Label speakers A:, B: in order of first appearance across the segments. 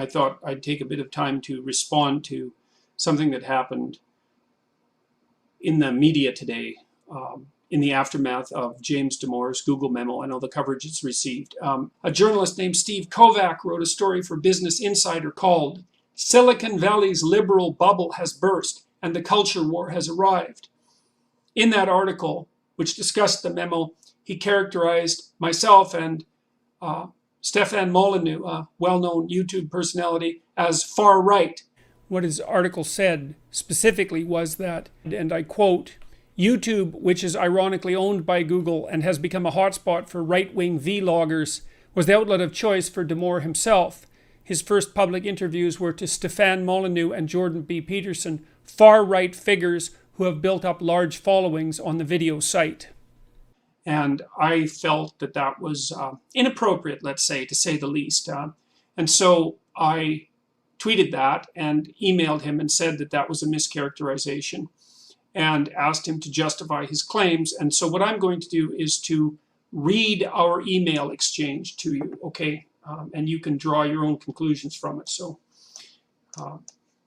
A: I thought I'd take a bit of time to respond to something that happened in the media today, in the aftermath of James Damore's Google memo and all the coverage it's received. A journalist named Steve Kovac wrote a story for Business Insider called "Silicon Valley's Liberal Bubble Has Burst and the Culture War Has Arrived." In that article, which discussed the memo, he characterized myself and Stefan Molyneux, a well-known YouTube personality, as far right. What his article said specifically was that, and I quote, "YouTube, which is ironically owned by Google and has become a hotspot for right-wing vloggers, was the outlet of choice for Damore himself. His first public interviews were to Stefan Molyneux and Jordan B. Peterson, far-right figures who have built up large followings on the video site." And I felt that that was inappropriate, let's say, to say the least. And so I tweeted that and emailed him and said that that was a mischaracterization and asked him to justify his claims. And so what I'm going to do is to read our email exchange to you, okay? And you can draw your own conclusions from it. So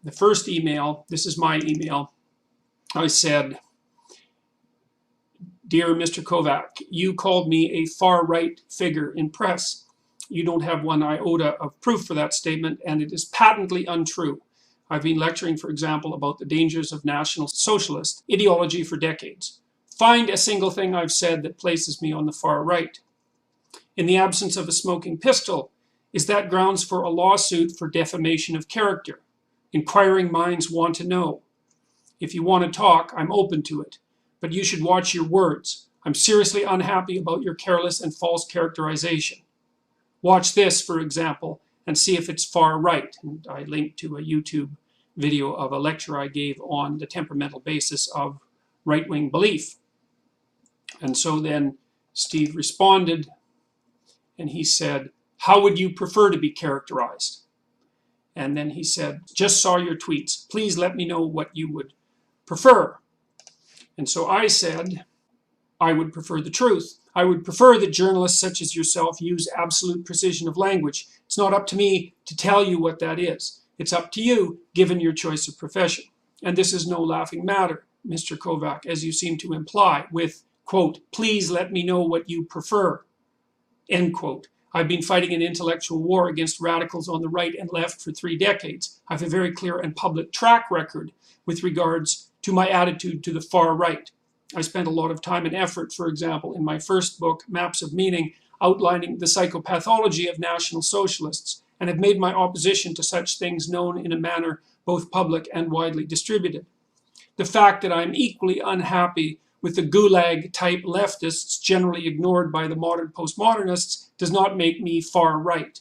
A: the first email, this is my email. I said, "Dear Mr. Kovac, you called me a far-right figure in press. You don't have one iota of proof for that statement, and it is patently untrue. I've been lecturing, for example, about the dangers of National Socialist ideology for decades. Find a single thing I've said that places me on the far right. In the absence of a smoking pistol, is that grounds for a lawsuit for defamation of character? Inquiring minds want to know. If you want to talk, I'm open to it. But you should watch your words. I'm seriously unhappy about your careless and false characterization. Watch this, for example, and see if it's far right." And I linked to a YouTube video of a lecture I gave on the temperamental basis of right-wing belief. And so then Steve responded, and he said, "How would you prefer to be characterized?" And then he said, "Just saw your tweets. Please let me know what you would prefer." And so I said, "I would prefer the truth. I would prefer that journalists such as yourself use absolute precision of language. It's not up to me to tell you what that is. It's up to you, given your choice of profession. And this is no laughing matter, Mr. Kovac, as you seem to imply, with, quote, 'Please let me know what you prefer,' end quote. I've been fighting an intellectual war against radicals on the right and left for 3 decades. I have a very clear and public track record with regards to my attitude to the far right. I spent a lot of time and effort, for example, in my first book, Maps of Meaning, outlining the psychopathology of National Socialists, and have made my opposition to such things known in a manner both public and widely distributed. The fact that I'm equally unhappy with the gulag-type leftists generally ignored by the modern postmodernists does not make me far right.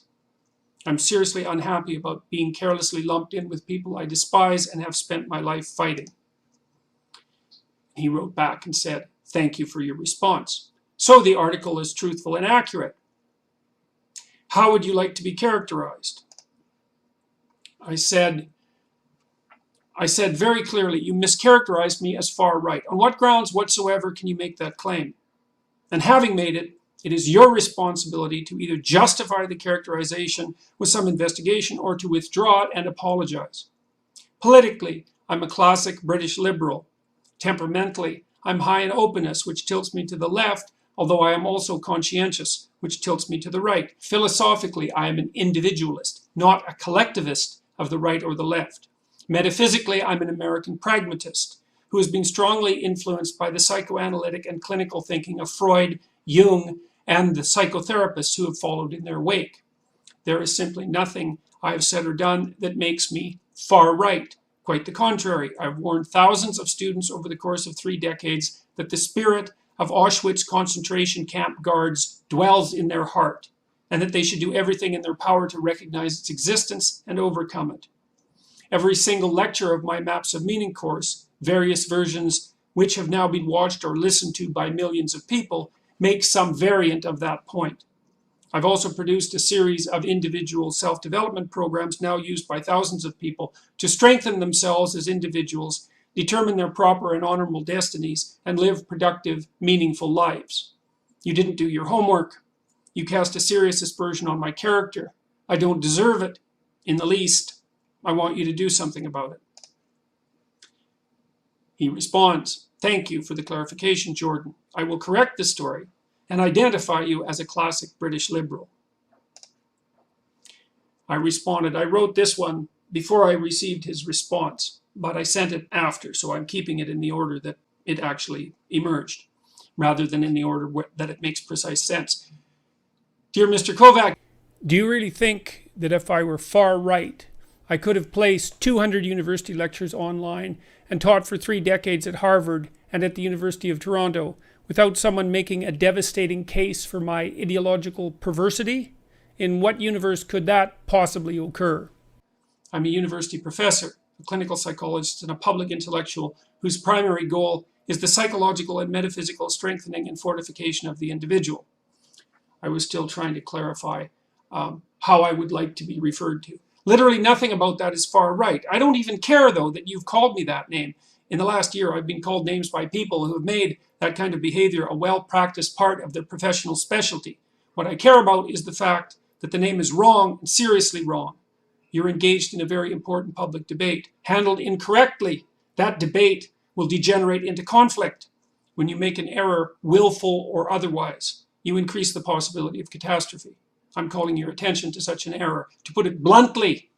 A: I'm seriously unhappy about being carelessly lumped in with people I despise and have spent my life fighting." He wrote back and said, "Thank you for your response. So the article is truthful and accurate. How would you like to be characterized?" I said very clearly, "You mischaracterized me as far right. On what grounds whatsoever can you make that claim? And having made it, it is your responsibility to either justify the characterization with some investigation or to withdraw it and apologize. Politically, I'm a classic British liberal. Temperamentally, I'm high in openness, which tilts me to the left, although I am also conscientious, which tilts me to the right. Philosophically, I am an individualist, not a collectivist of the right or the left. Metaphysically, I'm an American pragmatist who has been strongly influenced by the psychoanalytic and clinical thinking of Freud, Jung, and the psychotherapists who have followed in their wake. There is simply nothing I have said or done that makes me far right. Quite the contrary, I've warned thousands of students over the course of 3 decades that the spirit of Auschwitz concentration camp guards dwells in their heart, and that they should do everything in their power to recognize its existence and overcome it. Every single lecture of my Maps of Meaning course, various versions which have now been watched or listened to by millions of people, makes some variant of that point. I've also produced a series of individual self-development programs now used by thousands of people to strengthen themselves as individuals, determine their proper and honorable destinies, and live productive, meaningful lives. You didn't do your homework. You cast a serious aspersion on my character. I don't deserve it. In the least, I want you to do something about it. He responds, "Thank you for the clarification, Jordan. I will correct the story and identify you as a classic British liberal." I responded, "I wrote this one before I received his response, but I sent it after, so I'm keeping it in the order that it actually emerged, rather than in the order that it makes precise sense. Dear Mr. Kovac, do you really think that if I were far right, I could have placed 200 university lectures online and taught for 3 decades at Harvard and at the University of Toronto without someone making a devastating case for my ideological perversity? In what universe could that possibly occur? I'm a university professor, a clinical psychologist, and a public intellectual whose primary goal is the psychological and metaphysical strengthening and fortification of the individual." I was still trying to clarify how I would like to be referred to. Literally nothing about that is far right. I don't even care, though, that you've called me that name. In the last year, I've been called names by people who have made that kind of behavior a well-practiced part of their professional specialty. What I care about is the fact that the name is wrong and seriously wrong. You're engaged in a very important public debate. Handled incorrectly, that debate will degenerate into conflict. When you make an error, willful or otherwise, you increase the possibility of catastrophe. I'm calling your attention to such an error. To put it bluntly,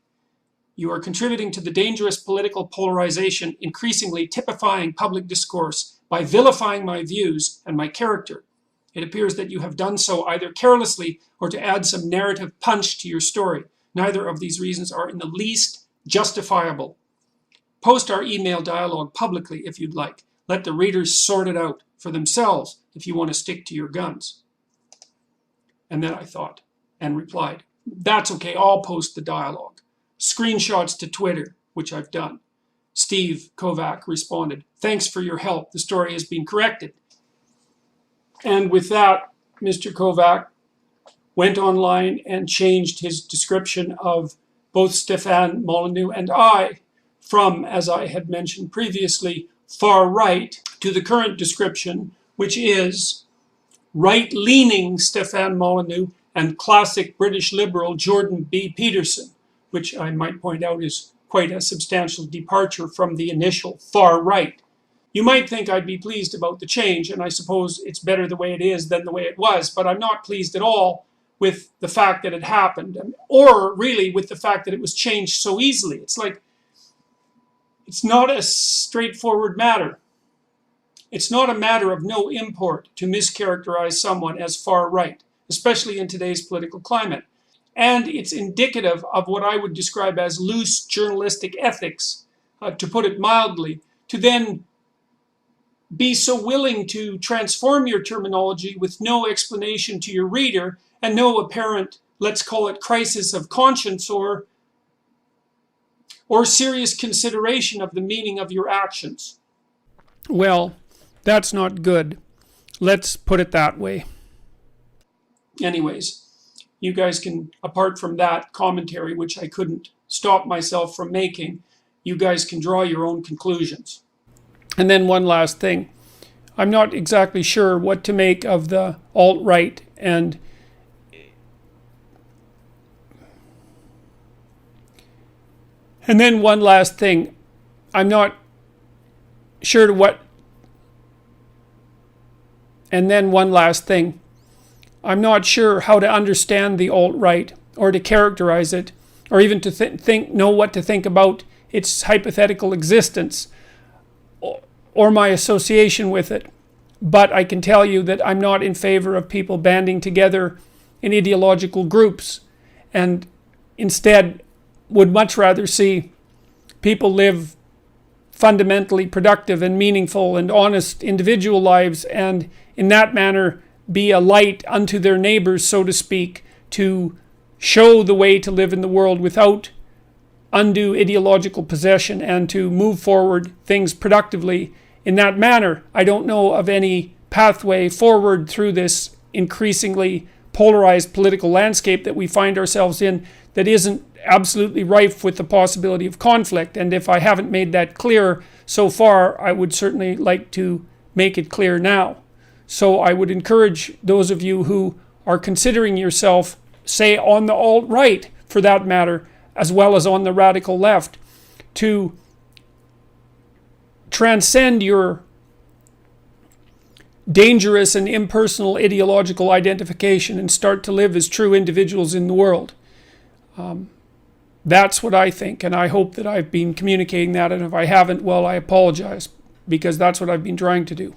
A: you are contributing to the dangerous political polarization, increasingly typifying public discourse by vilifying my views and my character. It appears that you have done so either carelessly or to add some narrative punch to your story. Neither of these reasons are in the least justifiable. Post our email dialogue publicly if you'd like. Let the readers sort it out for themselves if you want to stick to your guns. And then I thought and replied, "That's okay, I'll post the dialogue." Screenshots to Twitter, which I've done. Steve Kovac responded, "Thanks for your help. The story has been corrected." And with that, Mr. Kovac went online and changed his description of both Stéphane Molyneux and I from, as I had mentioned previously, far right to the current description, which is right-leaning Stéphane Molyneux and classic British liberal Jordan B. Peterson, which I might point out is quite a substantial departure from the initial far right. You might think I'd be pleased about the change, and I suppose it's better the way it is than the way it was, but I'm not pleased at all with the fact that it happened, or really with the fact that it was changed so easily. It's like, it's not a straightforward matter. It's not a matter of no import to mischaracterize someone as far right, especially in today's political climate. And it's indicative of what I would describe as loose journalistic ethics, to put it mildly, to then be so willing to transform your terminology with no explanation to your reader and no apparent, let's call it, crisis of conscience or serious consideration of the meaning of your actions. Well, that's not good. Let's put it that way. Anyways, you guys can, apart from that commentary, which I couldn't stop myself from making, you guys can draw your own conclusions. And then one last thing. I'm not exactly sure what to make of the alt-right and then one last thing. I'm not sure what. And then one last thing. I'm not sure how to understand the alt-right or to characterize it or even to know what to think about its hypothetical existence or my association with it. But I can tell you that I'm not in favor of people banding together in ideological groups, and instead would much rather see people live fundamentally productive and meaningful and honest individual lives, and in that manner be a light unto their neighbors, so to speak, to show the way to live in the world without undue ideological possession and to move forward things productively in that manner. I don't know of any pathway forward through this increasingly polarized political landscape that we find ourselves in that isn't absolutely rife with the possibility of conflict. And if I haven't made that clear so far, I would certainly like to make it clear now. So I would encourage those of you who are considering yourself, say on the alt-right for that matter, as well as on the radical left, to transcend your dangerous and impersonal ideological identification and start to live as true individuals in the world. That's what I think, and I hope that I've been communicating that, and if I haven't, well, I apologize, because that's what I've been trying to do.